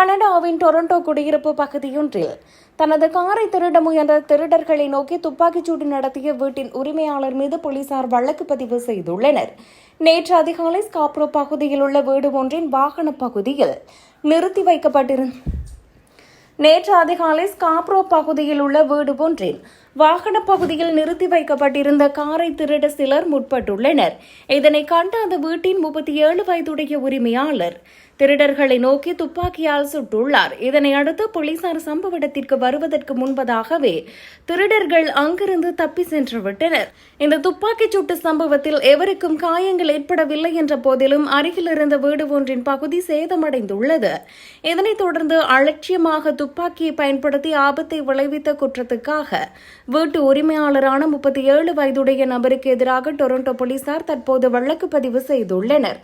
கனடாவின் டொரண்டோ குடியிருப்பு பகுதியொன்றில் தனது காரை திருட முயன்ற திருடர்களை நோக்கி துப்பாக்கிச்சூடு நடத்திய வீட்டின் உரிமையாளர் மீது போலீசார் வழக்கு பதிவு செய்துள்ளனர். நேற்று அதிகாலை ஸ்காப்ரோ பகுதியில் உள்ள வீடு ஒன்றின் வாகன பகுதியில் நிறுத்தி வைக்கப்பட்டிருந்த காரை திருட சிலர் முற்பட்டுள்ளனர். இதனை கண்ட அந்த வீட்டின் 37 வயதுடைய உரிமையாளர் திருடர்களை நோக்கி துப்பாக்கியால் சுட்டுள்ளார். இதனை அடுத்து போலீசார் சம்பவ இடத்திற்கு வருவதற்கு முன்பதாகவே திருடர்கள் அங்கிருந்து தப்பி சென்று விட்டனர். இந்த துப்பாக்கிச் சூட்டு சம்பவத்தில் எவருக்கும் காயங்கள் ஏற்படவில்லை என்ற போதிலும் அருகில் இருந்த வீடு ஒன்றின் பகுதி சேதமடைந்துள்ளது. இதனைத் தொடர்ந்து அலட்சியமாக துப்பாக்கியை பயன்படுத்தி ஆபத்தை விளைவித்த குற்றத்துக்காக வீட்டு உரிமையாளரான 37 வயதுடைய நபருக்கு எதிராக டொரண்டோ போலீசார் தற்போது வழக்கு பதிவு செய்துள்ளனர்.